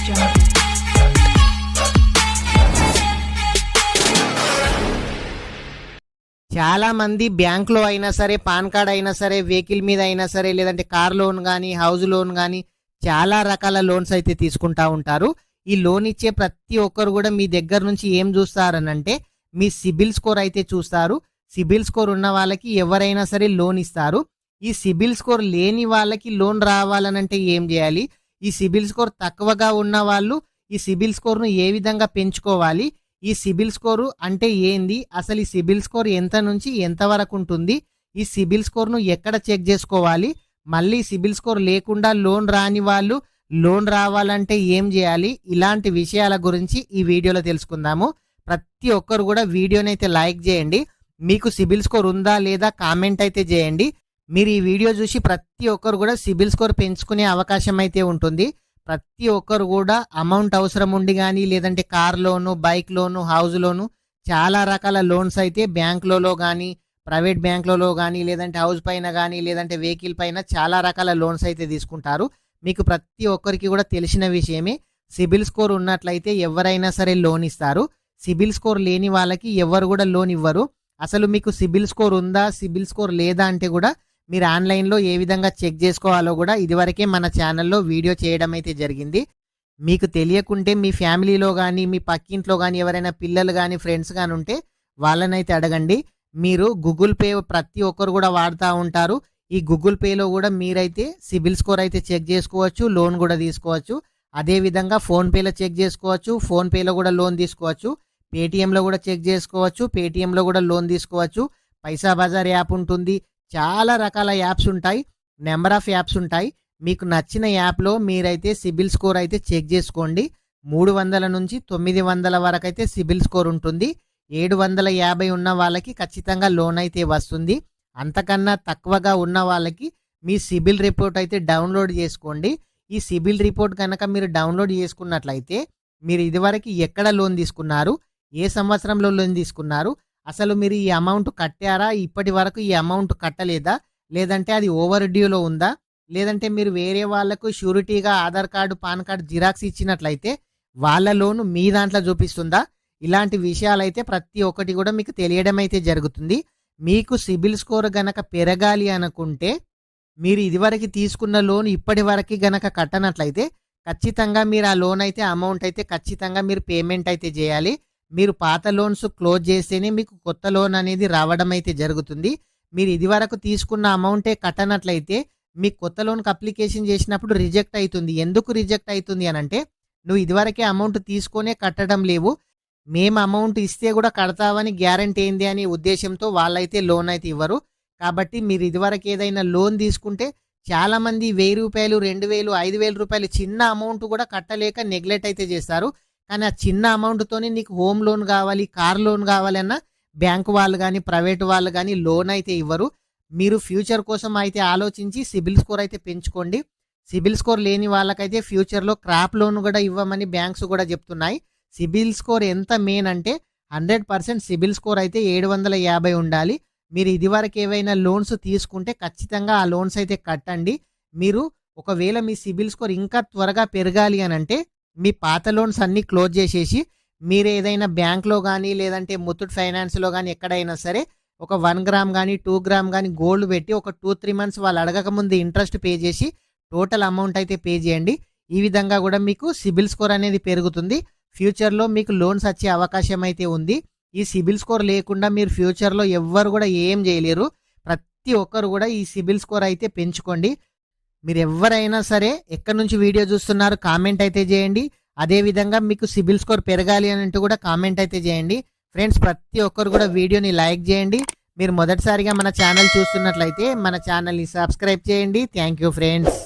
jungle. చాలా మంది బ్యాంక్లో అయినా సరే, పాన్ కార్డ్ అయినా సరే, వెహికల్ మీద అయినా సరే, లేదంటే కార్ లోన్ కానీ, హౌస్ లోన్ కానీ చాలా రకాల లోన్స్ అయితే తీసుకుంటా ఉంటారు. ఈ లోన్ ఇచ్చే ప్రతి ఒక్కరు కూడా మీ దగ్గర నుంచి ఏం చూస్తారనంటే మీ సిబిల్ స్కోర్ అయితే చూస్తారు. సిబిల్ స్కోర్ ఉన్న వాళ్ళకి ఎవరైనా సరే లోన్ ఇస్తారు. ఈ సిబిల్ స్కోర్ లేని వాళ్ళకి లోన్ రావాలనంటే ఏం చేయాలి, ఈ సిబిల్ స్కోర్ తక్కువగా ఉన్న వాళ్ళు ఈ సిబిల్ స్కోర్ను ఏ విధంగా పెంచుకోవాలి, ఈ సిబిల్ స్కోరు అంటే ఏంది, అసలు ఈ సిబిల్ స్కోర్ ఎంత నుంచి ఎంత వరకు ఉంటుంది, ఈ సిబిల్ స్కోర్ను ఎక్కడ చెక్ చేసుకోవాలి, మళ్ళీ సిబిల్ స్కోర్ లేకుండా లోన్ రాని వాళ్ళు లోన్ రావాలంటే ఏం చేయాలి, ఇలాంటి విషయాల గురించి ఈ వీడియోలో తెలుసుకుందాము. ప్రతి ఒక్కరు కూడా వీడియోనైతే లైక్ చేయండి. మీకు సిబిల్ స్కోర్ ఉందా లేదా కామెంట్ అయితే చేయండి. మీరు ఈ వీడియో చూసి ప్రతి ఒక్కరు కూడా సిబిల్ స్కోర్ పెంచుకునే అవకాశం అయితే ఉంటుంది. ప్రతి ఒక్కరు కూడా అమౌంట్ అవసరం ఉండి కానీ, లేదంటే కార్ లోను, బైక్ లోను, హౌస్ లోను, చాలా రకాల లోన్స్ అయితే బ్యాంకులలో కానీ, ప్రైవేట్ బ్యాంకులలో కానీ, లేదంటే హౌస్ పైన కానీ, లేదంటే వెహికల్ పైన చాలా రకాల లోన్స్ అయితే తీసుకుంటారు. మీకు ప్రతి ఒక్కరికి కూడా తెలిసిన విషయమే. సిబిల్ స్కోర్ ఉన్నట్లయితే ఎవరైనా సరే లోన్ ఇస్తారు. సిబిల్ స్కోర్ లేని వాళ్ళకి ఎవరు కూడా లోన్ ఇవ్వరు. అసలు మీకు సిబిల్ స్కోర్ ఉందా, సిబిల్ స్కోర్ లేదా అంటే కూడా మీరు ఆన్లైన్లో ఏ విధంగా చెక్ చేసుకోవాలో కూడా ఇదివరకే మన ఛానల్లో వీడియో చేయడం అయితే జరిగింది. మీకు తెలియకుంటే మీ ఫ్యామిలీలో కానీ, మీ పక్కింట్లో కానీ ఎవరైనా పిల్లలు కానీ, ఫ్రెండ్స్ కానీ ఉంటే వాళ్ళనైతే అడగండి. మీరు గూగుల్ పే ప్రతి ఒక్కరు కూడా వాడుతూ ఉంటారు. ఈ గూగుల్ పేలో కూడా మీరైతే సిబిల్ స్కోర్ అయితే చెక్ చేసుకోవచ్చు, లోన్ కూడా తీసుకోవచ్చు. అదేవిధంగా ఫోన్పేలో చెక్ చేసుకోవచ్చు, ఫోన్పేలో కూడా లోన్ తీసుకోవచ్చు. పేటీఎంలో కూడా చెక్ చేసుకోవచ్చు, పేటీఎంలో కూడా లోన్ తీసుకోవచ్చు. పైసా బజార్ యాప్ ఉంటుంది, చాలా రకాల యాప్స్ ఉంటాయి, నెంబర్ ఆఫ్ యాప్స్ ఉంటాయి. మీకు నచ్చిన యాప్లో మీరైతే సిబిల్ స్కోర్ అయితే చెక్ చేసుకోండి. 300 నుంచి 900 వరకు అయితే సిబిల్ స్కోర్ ఉంటుంది. 750 ఉన్న వాళ్ళకి ఖచ్చితంగా లోన్ అయితే వస్తుంది. అంతకన్నా తక్కువగా ఉన్న వాళ్ళకి మీ సిబిల్ రిపోర్ట్ అయితే డౌన్లోడ్ చేసుకోండి. ఈ సిబిల్ రిపోర్ట్ కనుక మీరు డౌన్లోడ్ చేసుకున్నట్లయితే మీరు ఇదివరకు ఎక్కడ లోన్ తీసుకున్నారు, ఏ సంవత్సరంలో లోన్ తీసుకున్నారు, అసలు మీరు ఈ అమౌంట్ కట్టారా, ఇప్పటి వరకు ఈ అమౌంట్ కట్టలేదా, లేదంటే అది ఓవర్ డ్యూలో ఉందా, లేదంటే మీరు వేరే వాళ్లకు షూరిటీగా Aadhaar card, PAN card Xerox ఇచ్చినట్లయితే వాళ్ళ లోను మీ దాంట్లో చూపిస్తుందా, ఇలాంటి విషయాలైతే ప్రతి ఒక్కటి కూడా మీకు తెలియడం అయితే జరుగుతుంది. మీకు సిబిల్ స్కోర్ గనక పెరగాలి అనుకుంటే మీరు ఇదివరకు తీసుకున్న లోన్ ఇప్పటి వరకు గనక కట్టనట్లయితే ఖచ్చితంగా మీరు ఆ లోన్ అయితే అమౌంట్ అయితే ఖచ్చితంగా మీరు పేమెంట్ అయితే చేయాలి. మీరు పాత లోన్స్ క్లోజ్ చేస్తేనే మీకు కొత్త లోన్ అనేది రావడం అయితే జరుగుతుంది. మీరు ఇదివరకు తీసుకున్న అమౌంటే కట్టనట్లయితే మీ కొత్త లోన్కి అప్లికేషన్ చేసినప్పుడు రిజెక్ట్ అవుతుంది. ఎందుకు రిజెక్ట్ అవుతుంది అనంటే నువ్వు ఇదివరకే అమౌంట్ తీసుకొనే కట్టడం లేవు, మేము అమౌంట్ ఇస్తే కూడా కడతావని గ్యారంటీ ఏంది అనే ఉద్దేశంతో వాళ్ళైతే లోన్ అయితే ఇవ్వరు. కాబట్టి మీరు ఇదివరకు ఏదైనా లోన్ తీసుకుంటే చాలామంది 1000 రూపాయలు, 2000, 5000 రూపాయలు చిన్న అమౌంట్ కూడా కట్టలేక నెగ్లెక్ట్ అయితే చేస్తారు. కానీ ఆ చిన్న అమౌంట్తోనే నీకు హోమ్ లోన్ కావాలి, కార్ లోన్ కావాలన్నా బ్యాంకు వాళ్ళు కానీ, ప్రైవేట్ వాళ్ళు కానీ లోన్ అయితే ఇవ్వరు. మీరు ఫ్యూచర్ కోసం అయితే ఆలోచించి సిబిల్ స్కోర్ అయితే పెంచుకోండి. సిబిల్ స్కోర్ లేని వాళ్ళకైతే ఫ్యూచర్లో క్రాప్ లోన్ కూడా ఇవ్వమని బ్యాంక్స్ కూడా చెప్తున్నాయి. సిబిల్ స్కోర్ ఎంత మెయిన్ అంటే 100% సిబిల్ స్కోర్ అయితే 750 ఉండాలి. మీరు ఇదివరకు ఏవైనా లోన్స్ తీసుకుంటే ఖచ్చితంగా ఆ లోన్స్ అయితే కట్టండి. మీరు ఒకవేళ మీ సిబిల్ స్కోర్ ఇంకా త్వరగా పెరగాలి అని అంటే మీ పాత లోన్స్ అన్నీ క్లోజ్ చేసేసి మీరు ఏదైనా బ్యాంక్లో కానీ, లేదంటే ముత్తూట్ ఫైనాన్స్లో కానీ ఎక్కడైనా సరే ఒక 1 గ్రామ్ కానీ 2 గ్రామ్ కానీ గోల్డ్ పెట్టి ఒక 2-3 మంత్స్ వాళ్ళు అడగకముందు ఇంట్రెస్ట్ పే చేసి టోటల్ అమౌంట్ అయితే పే చేయండి. ఈ విధంగా కూడా మీకు సిబిల్ స్కోర్ అనేది పెరుగుతుంది. ఫ్యూచర్లో మీకు లోన్స్ వచ్చే అవకాశం అయితే ఉంది. ఈ సిబిల్ స్కోర్ లేకుండా మీరు ఫ్యూచర్లో ఎవ్వరు కూడా ఏం చేయలేరు. ప్రతి ఒక్కరు కూడా ఈ సిబిల్ స్కోర్ అయితే పెంచుకోండి. మీరు ఎవరైనా సరే ఎక్కడి నుంచి వీడియో చూస్తున్నారు కామెంట్ అయితే చేయండి. అదేవిధంగా మీకు సిబిల్ స్కోర్ పెరగాలి అని అంటూ కూడా కామెంట్ అయితే చేయండి. ఫ్రెండ్స్, ప్రతి ఒక్కరు కూడా వీడియోని లైక్ చేయండి. మీరు మొదటిసారిగా మన ఛానల్ చూస్తున్నట్లయితే మన ఛానల్ని సబ్స్క్రైబ్ చేయండి. Thank you friends.